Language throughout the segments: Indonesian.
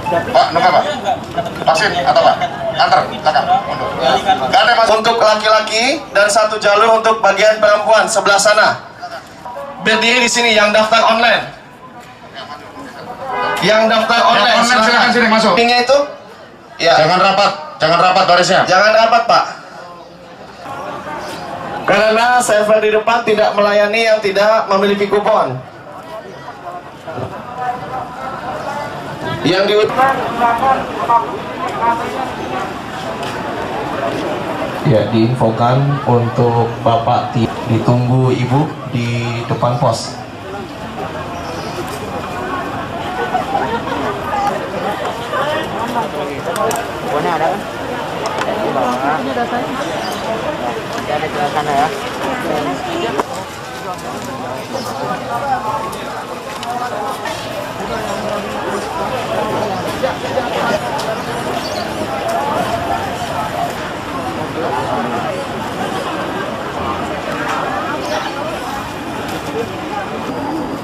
Pak, nunggu Pak. Vaksin atau Pak? Antar, belakang, mundur. Gak ada mas. Untuk laki-laki dan satu jalur untuk bagian perempuan sebelah sana. Berdiri di sini yang daftar online. Yang daftar online, silakan sini masuk. Pinnya itu? Ya. Jangan rapat barisnya. Jangan rapat Pak. Karena server di depan tidak melayani yang tidak memiliki kupon. Yang di ya diinfokan untuk Bapak ditunggu Ibu di depan pos. Pokoknya ada kan? Ini datanya. Ada di sana ya.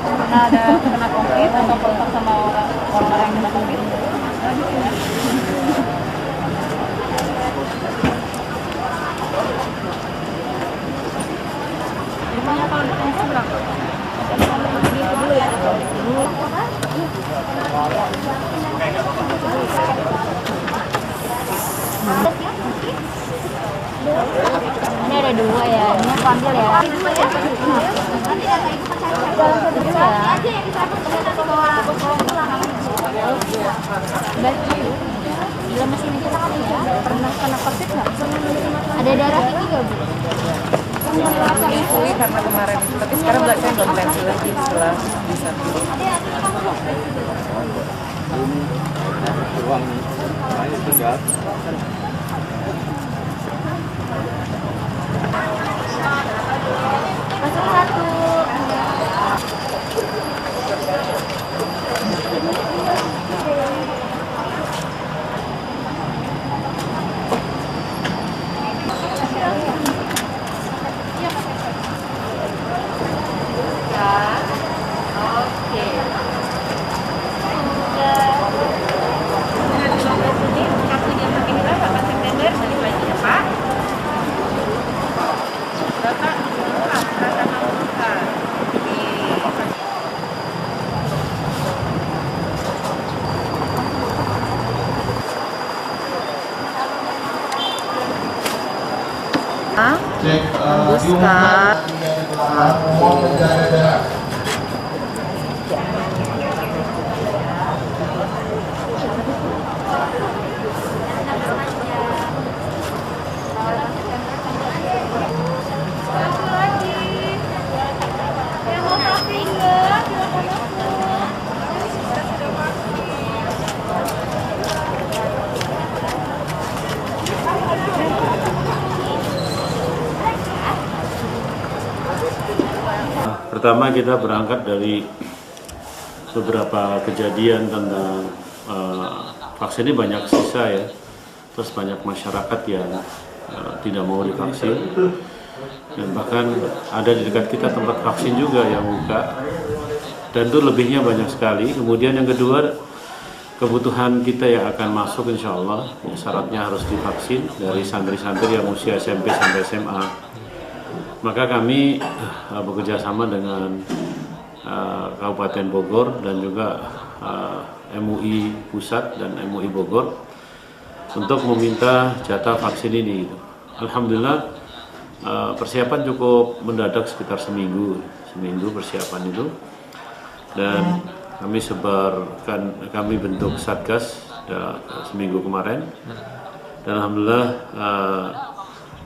Pernah ada kena COVID atau kontak sama orang-orang yang kena COVID? Rumahnya kalau di Tengah berapa? Gitu dulu ya. Ini ada dua ya, ini aku ambil ya. Belum mesin ini pernah kena COVID nggak? Ada darah tinggi nggak Bu? Diakui karena kemarin, tapi sekarang saya belum tensi lagi setelah bisa. Masuk satu. Buska. Pertama kita berangkat dari beberapa kejadian tentang vaksin ini banyak sisa ya, terus banyak masyarakat yang tidak mau divaksin, dan bahkan ada di dekat kita tempat vaksin juga yang buka, dan itu lebihnya banyak sekali. Kemudian yang kedua, kebutuhan kita yang akan masuk insya Allah ya, syaratnya harus divaksin dari santri-santri yang usia SMP sampai SMA. Maka kami bekerja sama dengan Kabupaten Bogor dan juga MUI Pusat dan MUI Bogor untuk meminta jatah vaksin ini. Alhamdulillah persiapan cukup mendadak, sekitar seminggu persiapan itu, dan kami bentuk satgas seminggu kemarin, dan alhamdulillah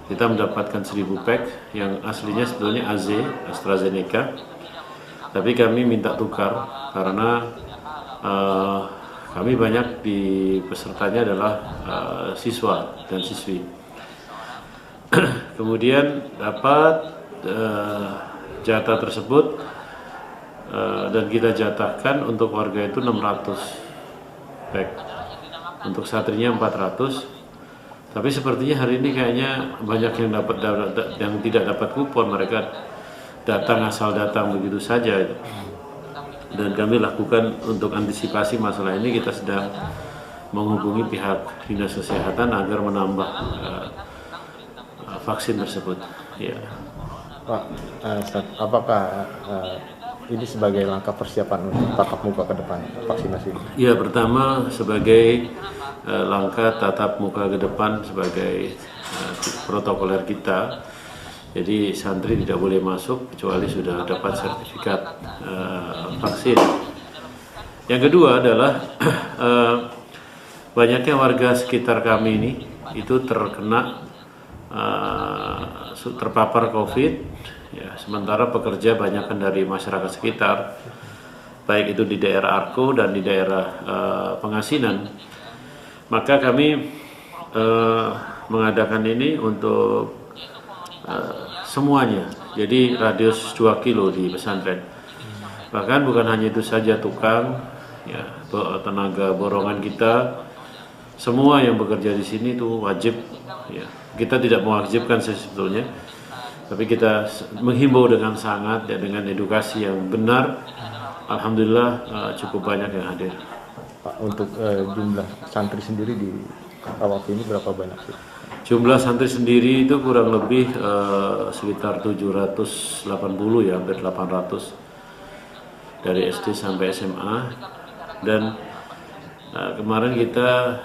kita mendapatkan 1000 pack yang aslinya sebetulnya AstraZeneca, tapi kami minta tukar karena kami banyak di pesertanya adalah siswa dan siswi. Kemudian dapat jatah tersebut dan kita jatahkan untuk warga itu 600 pack, untuk satrinya 400. Tapi sepertinya hari ini kayaknya banyak yang tidak dapat kupon, mereka asal datang begitu saja. Dan kami lakukan untuk antisipasi masalah ini, kita sedang menghubungi pihak dinas kesehatan agar menambah vaksin tersebut. Ya. Pak, Ustaz, apakah ini sebagai langkah persiapan untuk tatap muka ke depan vaksinasi? Ya, pertama sebagai langkah tatap muka ke depan sebagai protokoler kita. Jadi santri tidak boleh masuk kecuali sudah dapat sertifikat vaksin. Yang kedua adalah banyaknya warga sekitar kami ini itu terkena terpapar COVID. Ya, sementara pekerja banyakkan dari masyarakat sekitar, baik itu di daerah Arko dan di daerah Pengasinan. Maka kami mengadakan ini untuk semuanya, jadi radius 2 kilo di pesantren. Bahkan bukan hanya itu saja, tukang, ya, tenaga borongan kita, semua yang bekerja di sini itu wajib. Ya, kita tidak mewajibkan sebetulnya, tapi kita menghimbau dengan sangat, ya, dengan edukasi yang benar. Alhamdulillah cukup banyak yang hadir. Pak, untuk jumlah santri sendiri di Awaf ini berapa banyak sih? Jumlah santri sendiri itu kurang lebih sekitar 780 ya, hampir 800 dari SD sampai SMA. Dan kemarin kita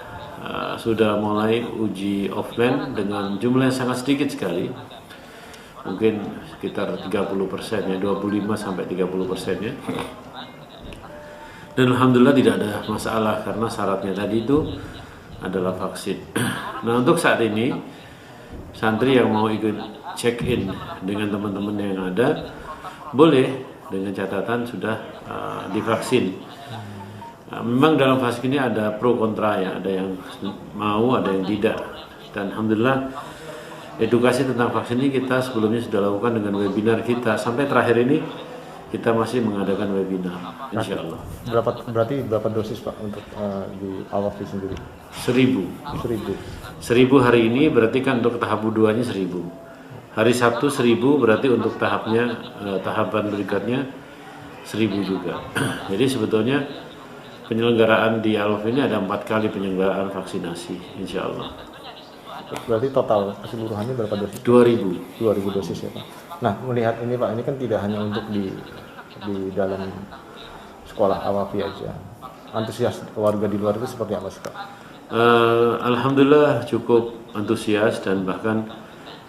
sudah mulai uji offline dengan jumlah yang sangat sedikit sekali, mungkin sekitar 30% ya, 25 sampai 30% ya. Dan alhamdulillah tidak ada masalah karena syaratnya tadi itu adalah vaksin. Nah, untuk saat ini santri yang mau ikut check-in dengan teman-teman yang ada boleh dengan catatan sudah divaksin. Memang dalam vaksin ini ada pro kontra ya, ada yang mau, ada yang tidak. Dan alhamdulillah edukasi tentang vaksin ini kita sebelumnya sudah lakukan dengan webinar kita. Sampai terakhir ini kita masih mengadakan webinar, insya Allah. Berarti berapa dosis Pak untuk di Awaf sendiri? 1000 hari ini, berarti kan untuk tahap keduanya 1000. Hari Sabtu 1000, berarti untuk tahapan berikutnya 1000 juga. Jadi sebetulnya penyelenggaraan di Awaf ini ada 4 kali penyelenggaraan vaksinasi, insya Allah. Berarti total keseluruhannya berapa dosis? 2000 dosis ya Pak. Nah, melihat ini Pak, ini kan tidak hanya untuk di dalam sekolah Awafi aja. Antusias warga di luar itu seperti apa sih Pak? Alhamdulillah cukup antusias, dan bahkan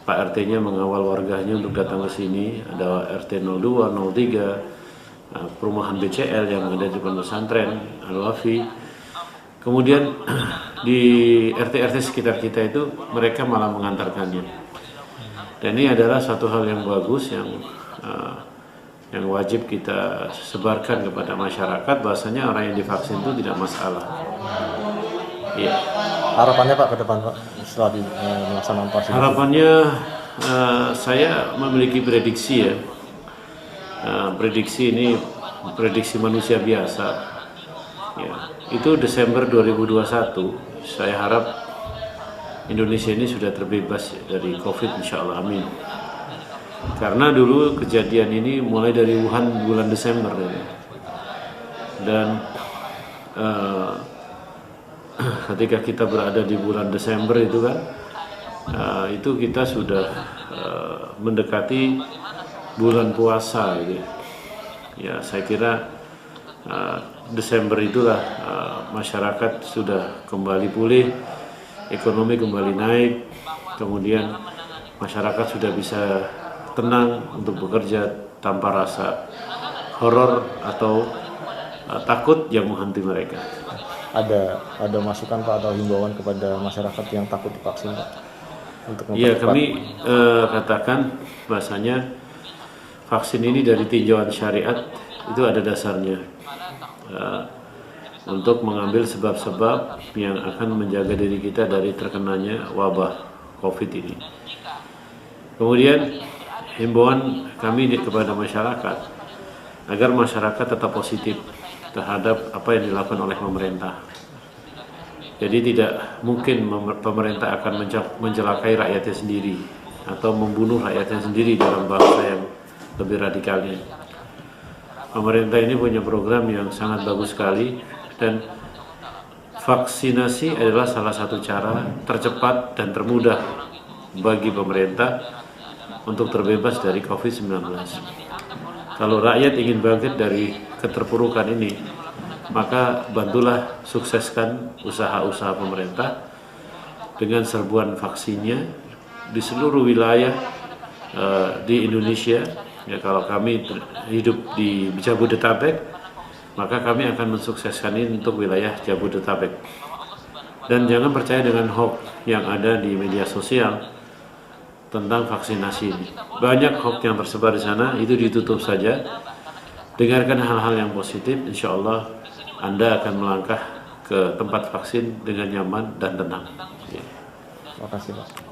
Pak RT-nya mengawal warganya untuk datang ke sini. Ada RT 02, 03, perumahan BCL yang ada di depan pesantren Al-Wafi. Kemudian di RT-RT sekitar kita itu mereka malah mengantarkannya. Dan ini adalah satu hal yang bagus yang wajib kita sebarkan kepada masyarakat, bahwasanya orang yang divaksin itu tidak masalah. Ya. Harapannya Pak ke depan Pak setelah melaksanakan vaksinasi? Harapannya saya memiliki prediksi ya. Prediksi ini prediksi manusia biasa. Ya. Itu Desember 2021 saya harap Indonesia ini sudah terbebas dari COVID, insya Allah, amin. Karena dulu kejadian ini mulai dari Wuhan bulan Desember dan ketika kita berada di bulan Desember itu kan, itu kita sudah mendekati bulan puasa gitu. Ya, saya kira Desember itulah masyarakat sudah kembali pulih, ekonomi kembali naik, kemudian masyarakat sudah bisa tenang untuk bekerja tanpa rasa horor atau takut yang menghantui mereka. Ada masukan Pak atau himbauan kepada masyarakat yang takut divaksin Pak? Iya, kami katakan bahasanya vaksin ini dari tinjauan syariat itu ada dasarnya untuk mengambil sebab-sebab yang akan menjaga diri kita dari terkenanya wabah COVID ini. Kemudian himbauan kami kepada masyarakat agar masyarakat tetap positif terhadap apa yang dilakukan oleh pemerintah. Jadi tidak mungkin pemerintah akan mencelakai rakyatnya sendiri atau membunuh rakyatnya sendiri dalam bahasa yang lebih radikalnya. pemerintah ini punya program yang sangat bagus sekali, dan vaksinasi adalah salah satu cara tercepat dan termudah bagi pemerintah untuk terbebas dari COVID-19. Kalau rakyat ingin bangkit dari keterpurukan ini, maka bantulah sukseskan usaha-usaha pemerintah dengan serbuan vaksinnya di seluruh wilayah di Indonesia. Ya, kalau kami hidup di Jabodetabek, maka kami akan mensukseskan ini untuk wilayah Jabodetabek. Dan jangan percaya dengan hoax yang ada di media sosial tentang vaksinasi ini. Banyak hoax yang tersebar di sana, itu ditutup saja. Dengarkan hal-hal yang positif, insya Allah Anda akan melangkah ke tempat vaksin dengan nyaman dan tenang. Terima kasih Pak.